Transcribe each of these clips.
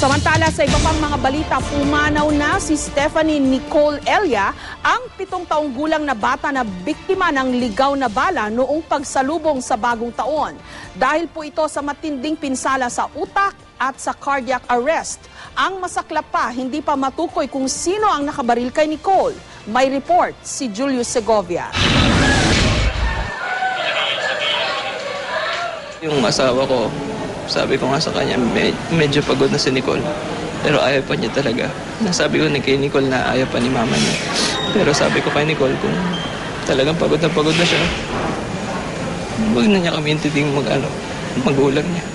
Samantala sa iba pang mga balita, pumanaw na si Stephanie Nicole Elia, ang 7 taong gulang na bata na biktima ng ligaw na bala noong pagsalubong sa bagong taon. Dahil po ito sa matinding pinsala sa utak at sa cardiac arrest. Ang masaklap pa, hindi pa matukoy kung sino ang nakabaril kay Nicole. May report si Julius Segovia. Yung asawa ko, sabi ko nga sa kanya, medyo pagod na si Nicole. Pero ayaw pa niya talaga. Nasabi ko kay Nicole na ayaw pa ni mama niya. Pero sabi ko kay Nicole, kung talagang pagod na siya, huwag na niya kami intindihin magulang niya.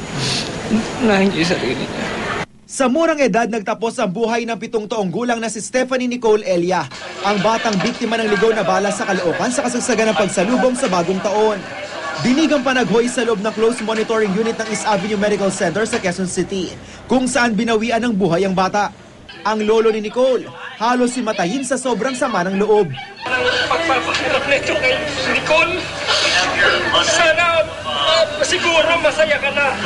Unahin niya yung sarili niya. Sa murang edad, nagtapos ang buhay ng 7 taong gulang na si Stephanie Nicole Elia, ang batang biktima ng ligaw na bala sa Caloocan sa kasagsagan ng pagsalubong sa bagong taon. Dinigang panaghoy sa loob ng close monitoring unit ng East Avenue Medical Center sa Quezon City, kung saan binawian ng buhay ang bata. Ang lolo ni Nicole, halos simatahin sa sobrang sama ng loob. Pagpapahirap nito kay Nicole, sana siguro masaya ka na.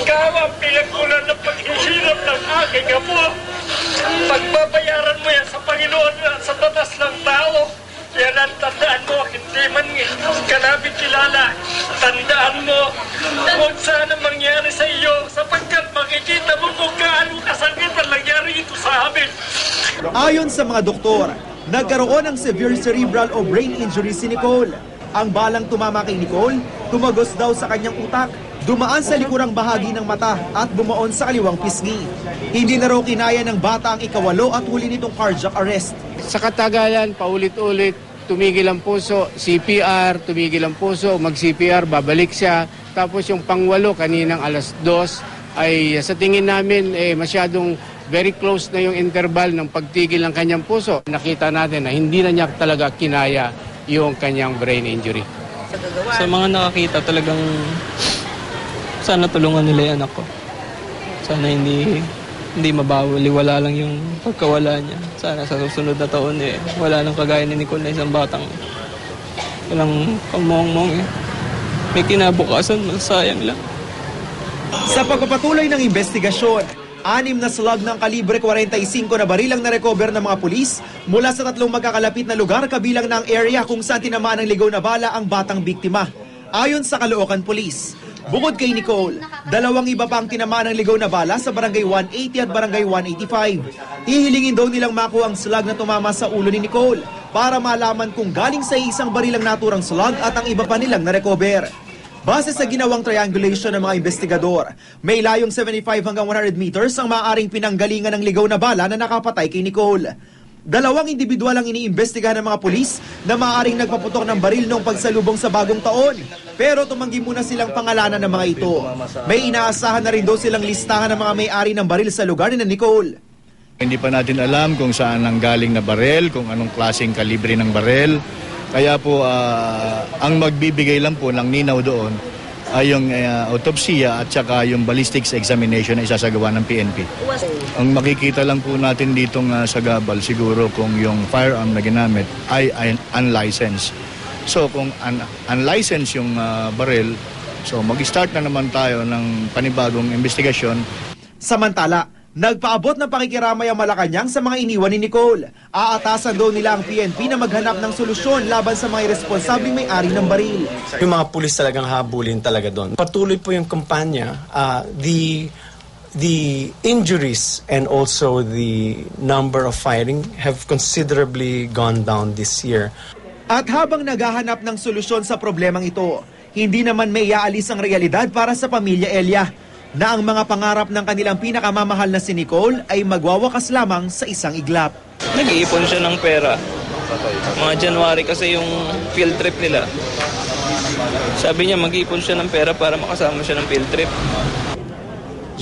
Ikaw ang pinagmulan ng paghihirap ng aking apo. Pagbabayaran mo yan sa Panginoon at sa batas ng tao. Yan ang tandaan mo, hindi man ka namin kilala. Tandaan mo, huwag sana mangyari sa iyo sapagkat makikita mo kung gaano kasakit ang nangyari ito sa amin. Ayon sa mga doktor, nagkaroon ng severe cerebral o brain injury si Nicole. Ang balang tumama kay Nicole, tumagos daw sa kanyang utak, dumaan sa likurang bahagi ng mata at bumaon sa kaliwang pisngi. Hindi na raw kinaya ng bata ang ikawalo at huli nitong cardiac arrest. Sa katagalan, paulit-ulit, tumigil ang puso, CPR, tumigil ang puso, mag-CPR, babalik siya. Tapos yung pangwalo, kaninang 2:00, ay sa tingin namin masyadong very close na yung interval ng pagtigil ng kanyang puso. Nakita natin na hindi na niya talaga kinaya yung kanyang brain injury. Sa mga nakakita, talagang sana tulungan nila yung anak ko. Sana hindi mabawaliwala lang yung pagkawala niya. Sana sa susunod na taon wala nang kagaya ni Nicole na isang batang walang pamong-mong May kinabukasan, masayang lang. Sa pagpapatuloy ng investigasyon, 6 na slug ng kalibre 45 na baril ang narecover ng mga pulis mula sa 3 magkakalapit na lugar kabilang ng area kung saan tinamaan ng ligaw na bala ang batang biktima. Ayon sa Caloocan Police, bukod kay Nicole, 2 iba pa ang tinamaan ng ligaw na bala sa Barangay 180 at Barangay 185. Ihilingin daw nilang makuha ang slug na tumama sa ulo ni Nicole para malaman kung galing sa isang baril ang naturang slug at ang iba pa nilang narecover. Base sa ginawang triangulation ng mga investigador, may layong 75 hanggang 100 meters ang maaaring pinanggalingan ng ligaw na bala na nakapatay kay Nicole. 2 individual ang iniimbestigahan ng mga pulis na maaaring nagpaputok ng baril noong pagsalubong sa bagong taon. Pero tumanggi muna silang pangalanan ng mga ito. May inaasahan na rin daw silang listahan ng mga may-ari ng baril sa lugar ni Nicole. Hindi pa natin alam kung saan nanggaling na baril, kung anong klaseng kalibre ng baril. Kaya po ang magbibigay lang po ng ninaw doon ay yung autopsiya at saka yung ballistics examination na isasagawa ng PNP. Ang makikita lang po natin ditong sa Gabal siguro kung yung firearm na ginamit ay unlicensed. So kung unlicensed yung baril, so mag-start na naman tayo ng panibagong investigasyon. Samantala, nagpaabot ng pakikiramay ang Malacanang sa mga iniwan ni Nicole. Aatasan daw nila ang PNP na maghanap ng solusyon laban sa mga irresponsableng may-ari ng baril. Yung mga pulis talagang habulin talaga doon. Patuloy po yung kampanya. The injuries and also the number of firing have considerably gone down this year. At habang naghahanap ng solusyon sa problemang ito, hindi naman may iaalis ang realidad para sa pamilya Elia, na ang mga pangarap ng kanilang pinakamamahal na si Nicole ay magwawakas lamang sa isang iglap. Nag-iipon siya ng pera. Mga January kasi yung field trip nila. Sabi niya mag-iipon siya ng pera para makasama siya ng field trip.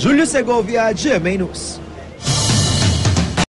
Julio Segovia, GMA News.